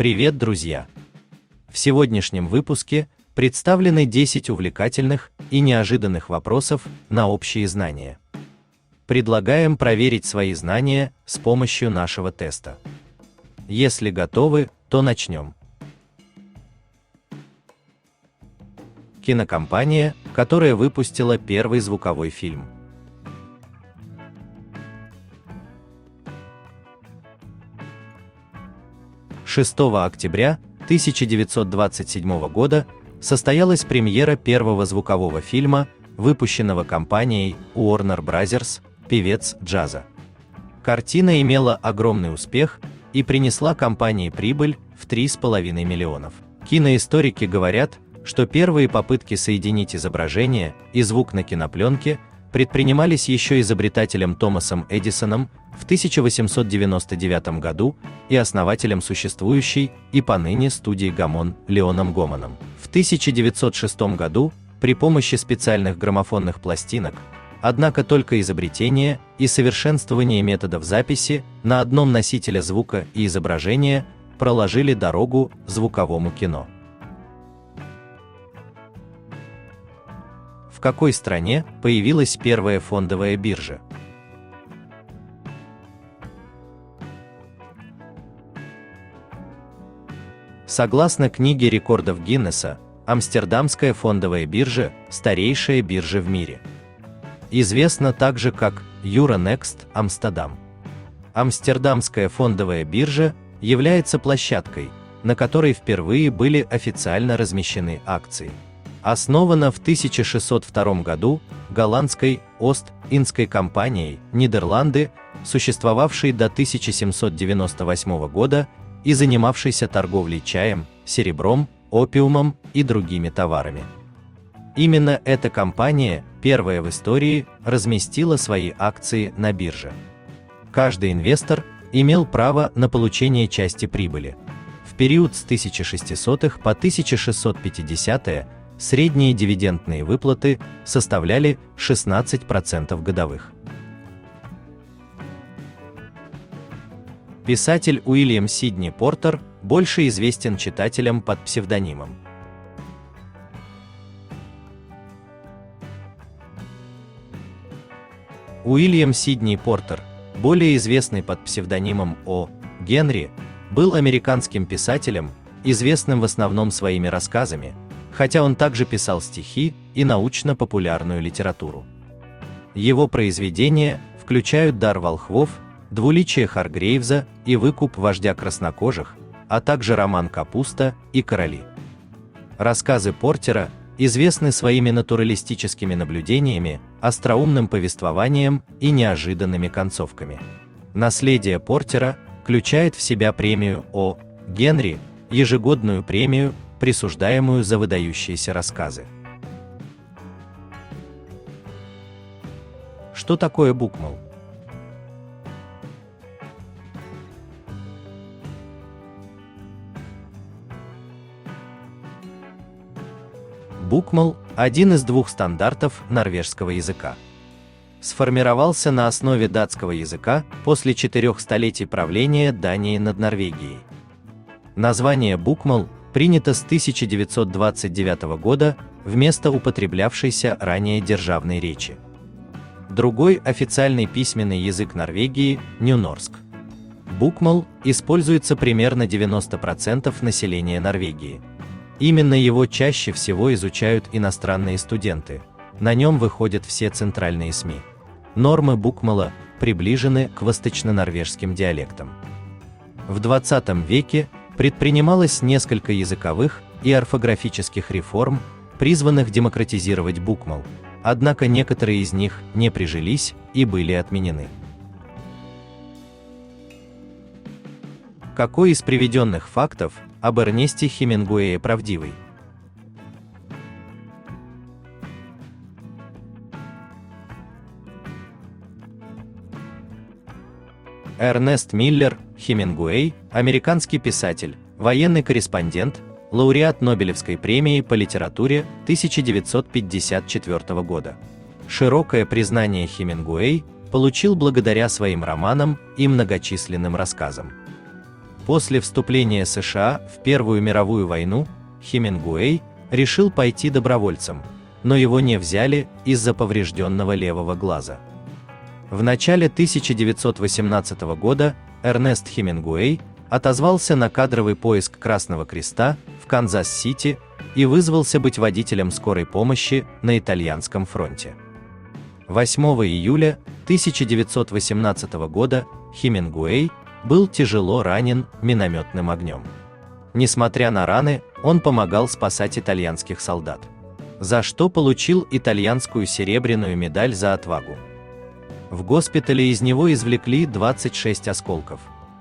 Привет, друзья! В сегодняшнем выпуске представлены 10 увлекательных и неожиданных вопросов на общие знания. Предлагаем проверить свои знания с помощью нашего теста. Если готовы, то начнем. Кинокомпания, которая выпустила первый звуковой фильм. «6 октября 1927 года состоялась премьера первого звукового фильма, выпущенного компанией Warner Bros. «Певец джаза». Картина имела огромный успех и принесла компании прибыль в 3,5 миллионов. Киноисторики говорят, что первые попытки соединить изображение и звук на кинопленке предпринимались еще изобретателем Томасом Эдисоном в 1899 году и основателем существующей и поныне студии Гамон Леоном Гомоном. В 1906 году при помощи специальных граммофонных пластинок, однако только изобретение и совершенствование методов записи на одном носителе звука и изображения проложили дорогу звуковому кино. В какой стране появилась первая фондовая биржа? Согласно книге рекордов Гиннесса, Амстердамская фондовая биржа – старейшая биржа в мире. Известна также как Euronext Amsterdam. Амстердамская фондовая биржа является площадкой, на которой впервые были официально размещены акции. Основана в 1602 году голландской Ост-Индской компанией Нидерланды, существовавшей до 1798 года и занимавшейся торговлей чаем, серебром, опиумом и другими товарами. Именно эта компания, первая в истории, разместила свои акции на бирже. Каждый инвестор имел право на получение части прибыли. В период с 1600 по 1650 средние дивидендные выплаты составляли 16% годовых. Писатель Уильям Сидни Портер больше известен читателям под псевдонимом. Уильям Сидни Портер, более известный под псевдонимом О. Генри, был американским писателем, известным в основном своими рассказами, хотя он также писал стихи и научно-популярную литературу. Его произведения включают «Дар волхвов», «Двуличие Харгрейвза» и «Выкуп вождя краснокожих», а также роман «Капуста» и «Короли». Рассказы Портера известны своими натуралистическими наблюдениями, остроумным повествованием и неожиданными концовками. Наследие Портера включает в себя премию О. Генри, ежегодную премию, присуждаемую за выдающиеся рассказы. Что такое букмал? Букмал – один из двух стандартов норвежского языка. Сформировался на основе датского языка после 4 столетий правления Дании над Норвегией. Название букмал принято с 1929 года вместо употреблявшейся ранее державной речи. Другой официальный письменный язык Норвегии – нюнорск. Букмал используется примерно 90% населения Норвегии. Именно его чаще всего изучают иностранные студенты. На нем выходят все центральные СМИ. Нормы букмала приближены к восточно-норвежским диалектам. В 20 веке предпринималось несколько языковых и орфографических реформ, призванных демократизировать букмал, однако некоторые из них не прижились и были отменены. Какой из приведенных фактов об Эрнесте Хемингуэе правдивый? Эрнест Миллер Хемингуэй – американский писатель, военный корреспондент, лауреат Нобелевской премии по литературе 1954 года. Широкое признание Хемингуэй получил благодаря своим романам и многочисленным рассказам. После вступления США в Первую мировую войну Хемингуэй решил пойти добровольцем, но его не взяли из-за поврежденного левого глаза. В начале 1918 года Эрнест Хемингуэй отозвался на кадровый поиск Красного Креста в Канзас-Сити и вызвался быть водителем скорой помощи на итальянском фронте. 8 июля 1918 года Хемингуэй был тяжело ранен минометным огнем. Несмотря на раны, он помогал спасать итальянских солдат, за что получил итальянскую серебряную медаль за отвагу. В госпитале из него извлекли 26 осколков,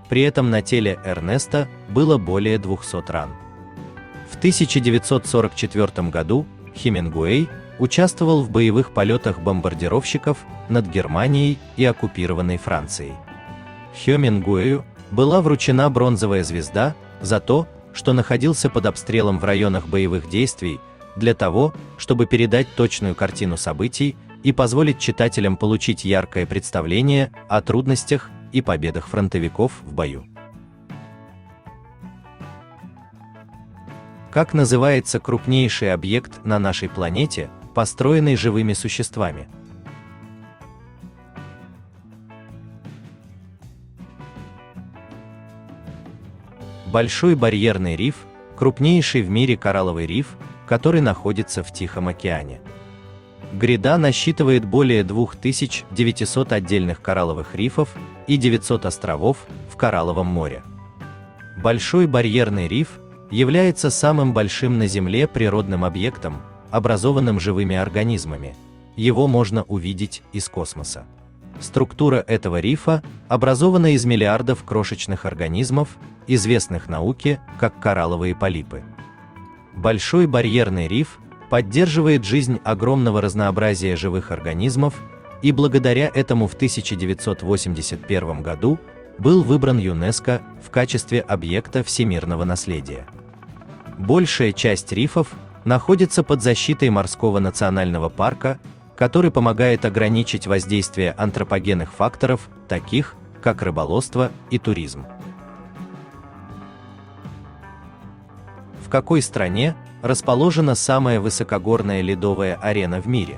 при этом на теле Эрнеста было более 200 ран. В 1944 году Хемингуэй участвовал в боевых полетах бомбардировщиков над Германией и оккупированной Францией. Хемингуэю была вручена бронзовая звезда за то, что находился под обстрелом в районах боевых действий, для того, чтобы передать точную картину событий и позволить читателям получить яркое представление о трудностях и победах фронтовиков в бою. Как называется крупнейший объект на нашей планете, построенный живыми существами? Большой барьерный риф – крупнейший в мире коралловый риф, который находится в Тихом океане. Гряда насчитывает более 2900 отдельных коралловых рифов и 900 островов в Коралловом море. Большой барьерный риф является самым большим на Земле природным объектом, образованным живыми организмами. Его можно увидеть из космоса. Структура этого рифа образована из миллиардов крошечных организмов, известных науке как коралловые полипы. Большой барьерный риф поддерживает жизнь огромного разнообразия живых организмов, и благодаря этому в 1981 году был выбран ЮНЕСКО в качестве объекта всемирного наследия. Большая часть рифов находится под защитой Морского национального парка, который помогает ограничить воздействие антропогенных факторов, таких как рыболовство и туризм. В какой стране расположена самая высокогорная ледовая арена в мире?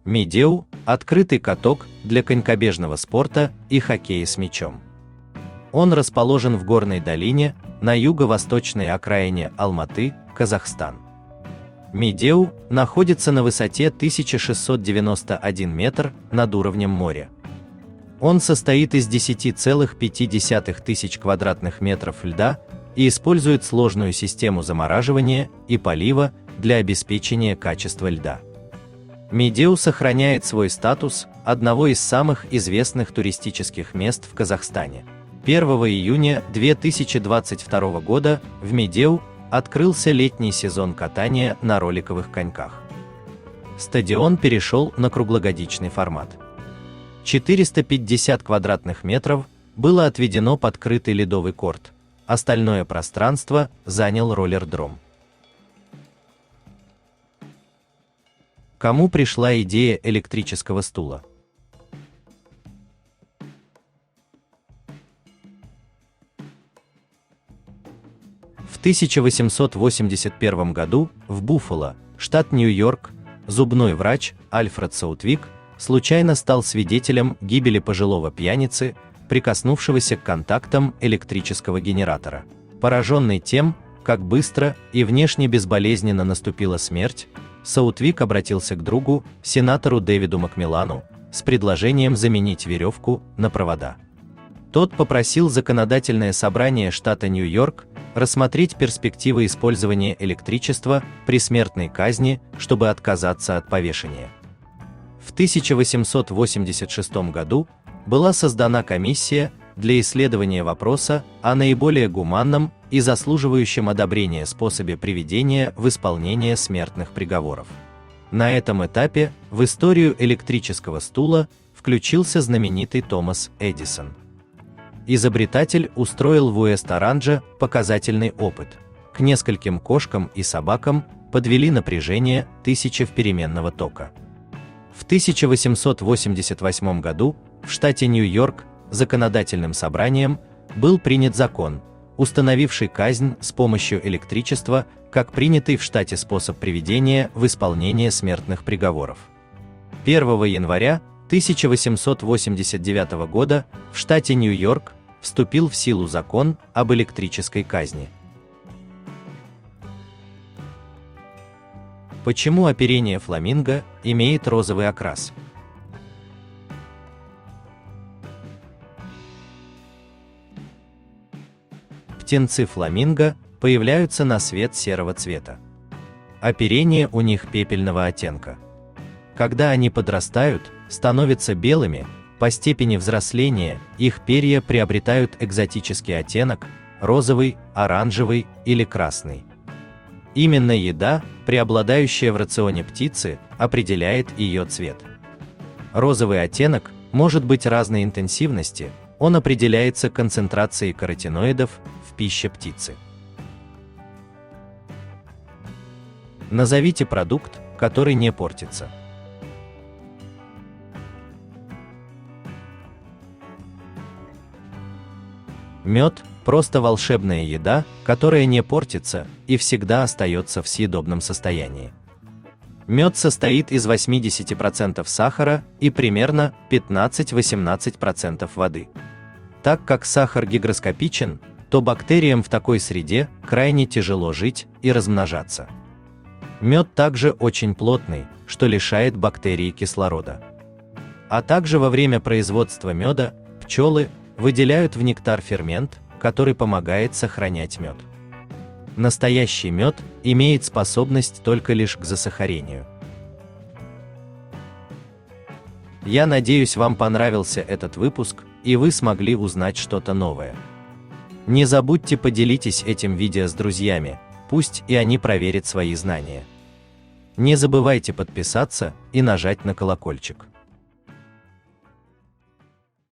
Медеу – открытый каток для конькобежного спорта и хоккея с мячом. Он расположен в горной долине на юго-восточной окраине Алматы, Казахстан. Медеу находится на высоте 1691 метр над уровнем моря. Он состоит из 10,5 тысяч квадратных метров льда и использует сложную систему замораживания и полива для обеспечения качества льда. Медеу сохраняет свой статус одного из самых известных туристических мест в Казахстане. 1 июня 2022 года в Медеу открылся летний сезон катания на роликовых коньках. Стадион перешел на круглогодичный формат. 450 квадратных метров было отведено под крытый ледовый корт, остальное пространство занял роллердром. Кому пришла идея электрического стула? В 1881 году в Буффало, штат Нью-Йорк, зубной врач Альфред Саутвик случайно стал свидетелем гибели пожилого пьяницы, прикоснувшегося к контактам электрического генератора. Пораженный тем, как быстро и внешне безболезненно наступила смерть, Саутвик обратился к другу, сенатору Дэвиду Макмиллану, с предложением заменить веревку на провода. Тот попросил законодательное собрание штата Нью-Йорк рассмотреть перспективы использования электричества при смертной казни, чтобы отказаться от повешения. В 1886 году была создана комиссия для исследования вопроса о наиболее гуманном и заслуживающем одобрения способе приведения в исполнение смертных приговоров. На этом этапе в историю электрического стула включился знаменитый Томас Эдисон. Изобретатель устроил в Уэст-Оранже показательный опыт. К нескольким кошкам и собакам подвели напряжение 1000 в переменного тока. В 1888 году в штате Нью-Йорк законодательным собранием был принят закон, установивший казнь с помощью электричества как принятый в штате способ приведения в исполнение смертных приговоров. 1 января 1889 года в штате Нью-Йорк вступил в силу закон об электрической казни. Почему оперение фламинго имеет розовый окрас? Птенцы фламинго появляются на свет серого цвета. Оперение у них пепельного оттенка. Когда они подрастают, становятся белыми, по степени взросления их перья приобретают экзотический оттенок – розовый, оранжевый или красный. Именно еда, преобладающая в рационе птицы, определяет ее цвет. Розовый оттенок может быть разной интенсивности, он определяется концентрацией каротиноидов в пище птицы. Назовите продукт, который не портится. Мед – просто волшебная еда, которая не портится и всегда остается в съедобном состоянии. Мед состоит из 80% сахара и примерно 15–18% воды. Так как сахар гигроскопичен, то бактериям в такой среде крайне тяжело жить и размножаться. Мед также очень плотный, что лишает бактерий кислорода. А также во время производства меда пчелы выделяют в нектар фермент, который помогает сохранять мед. Настоящий мед имеет способность только лишь к засахарению. Я надеюсь, вам понравился этот выпуск, и вы смогли узнать что-то новое. Не забудьте поделитесь этим видео с друзьями, пусть и они проверят свои знания. Не забывайте подписаться и нажать на колокольчик.